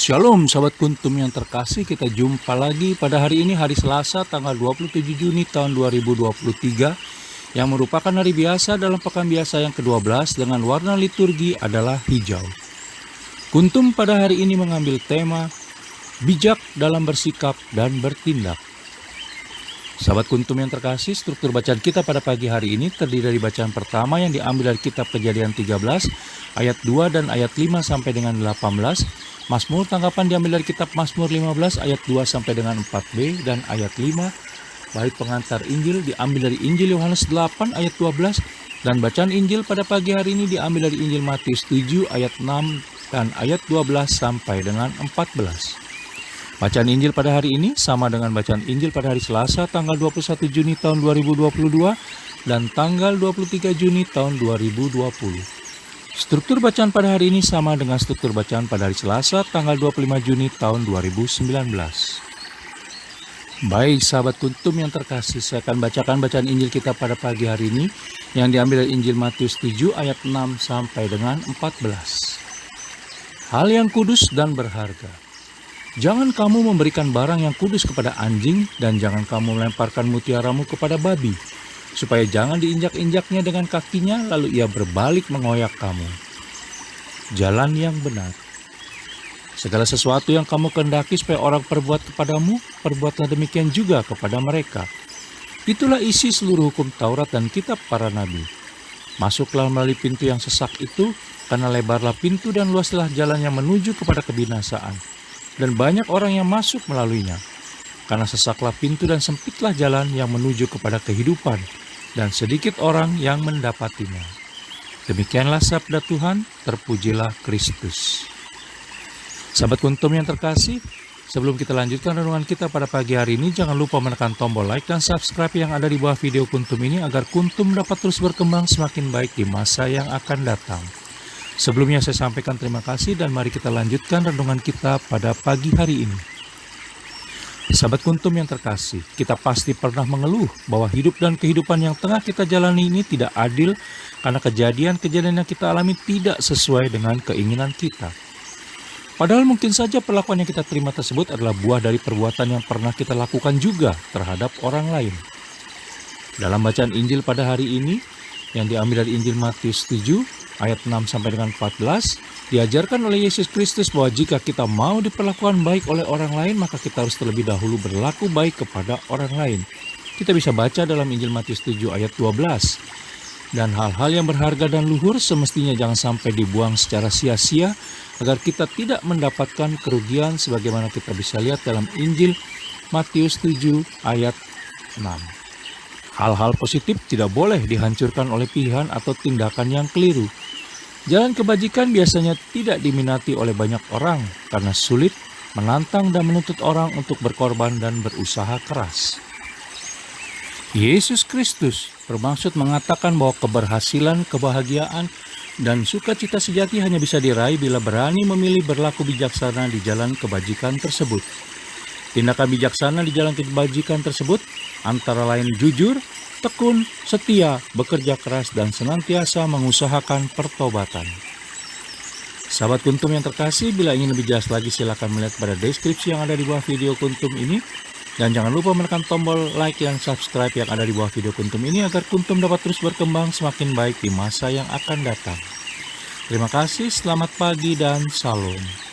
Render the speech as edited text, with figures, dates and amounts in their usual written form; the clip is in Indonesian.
Shalom sahabat kuntum yang terkasih, kita jumpa lagi pada hari ini, hari Selasa tanggal 27 Juni tahun 2023 yang merupakan hari biasa dalam pekan biasa yang ke-12 dengan warna liturgi adalah hijau. Kuntum pada hari ini mengambil tema bijak dalam bersikap dan bertindak. Sahabat kuntum yang terkasih, struktur bacaan kita pada pagi hari ini terdiri dari bacaan pertama yang diambil dari kitab Kejadian 13 ayat 2 dan ayat 5 sampai dengan 18. Mazmur tanggapan diambil dari kitab Mazmur 15 ayat 2 sampai dengan 4b dan ayat 5. Bait pengantar Injil diambil dari Injil Yohanes 8 ayat 12 dan bacaan Injil pada pagi hari ini diambil dari Injil Matius 7 ayat 6 dan ayat 12 sampai dengan 14. Bacaan Injil pada hari ini sama dengan bacaan Injil pada hari Selasa tanggal 21 Juni tahun 2022 dan tanggal 23 Juni tahun 2020. Struktur bacaan pada hari ini sama dengan struktur bacaan pada hari Selasa tanggal 25 Juni tahun 2019. Baik sahabat kuntum yang terkasih, saya akan bacakan bacaan Injil kita pada pagi hari ini yang diambil dari Injil Matius 7 ayat 6 sampai dengan 14. Hal yang kudus dan berharga. Jangan kamu memberikan barang yang kudus kepada anjing dan jangan kamu melemparkan mutiaramu kepada babi, supaya jangan diinjak-injaknya dengan kakinya lalu ia berbalik mengoyak kamu. Jalan yang benar. Segala sesuatu yang kamu kehendaki supaya orang perbuat kepadamu, perbuatlah demikian juga kepada mereka. Itulah isi seluruh hukum Taurat dan kitab para nabi. Masuklah melalui pintu yang sesak itu, karena lebarlah pintu dan luaslah jalan yang menuju kepada kebinasaan. Dan banyak orang yang masuk melaluinya, karena sesaklah pintu dan sempitlah jalan yang menuju kepada kehidupan, dan sedikit orang yang mendapatinya. Demikianlah sabda Tuhan, terpujilah Kristus. Sahabat kuntum yang terkasih, sebelum kita lanjutkan renungan kita pada pagi hari ini, jangan lupa menekan tombol like dan subscribe yang ada di bawah video kuntum ini, agar kuntum dapat terus berkembang semakin baik di masa yang akan datang. Sebelumnya saya sampaikan terima kasih dan mari kita lanjutkan renungan kita pada pagi hari ini. Sahabat kuntum yang terkasih, kita pasti pernah mengeluh bahwa hidup dan kehidupan yang tengah kita jalani ini tidak adil karena kejadian-kejadian yang kita alami tidak sesuai dengan keinginan kita. Padahal mungkin saja perlakuan yang kita terima tersebut adalah buah dari perbuatan yang pernah kita lakukan juga terhadap orang lain. Dalam bacaan Injil pada hari ini yang diambil dari Injil Matius 7 ayat 6 sampai dengan 14, diajarkan oleh Yesus Kristus bahwa jika kita mau diperlakukan baik oleh orang lain, maka kita harus terlebih dahulu berlaku baik kepada orang lain. Kita bisa baca dalam Injil Matius 7 ayat 12. Dan hal-hal yang berharga dan luhur semestinya jangan sampai dibuang secara sia-sia, agar kita tidak mendapatkan kerugian sebagaimana kita bisa lihat dalam Injil Matius 7 ayat 6. Hal-hal positif tidak boleh dihancurkan oleh pilihan atau tindakan yang keliru. Jalan kebajikan biasanya tidak diminati oleh banyak orang karena sulit, menantang dan menuntut orang untuk berkorban dan berusaha keras. Yesus Kristus bermaksud mengatakan bahwa keberhasilan, kebahagiaan, dan sukacita sejati hanya bisa diraih bila berani memilih berlaku bijaksana di jalan kebajikan tersebut. Tindakan bijaksana di jalan kebajikan tersebut antara lain jujur, tekun, setia, bekerja keras, dan senantiasa mengusahakan pertobatan. Sahabat kuntum yang terkasih, bila ingin lebih jelas lagi silakan melihat pada deskripsi yang ada di bawah video kuntum ini. Dan jangan lupa menekan tombol like dan subscribe yang ada di bawah video kuntum ini agar kuntum dapat terus berkembang semakin baik di masa yang akan datang. Terima kasih, selamat pagi dan salam.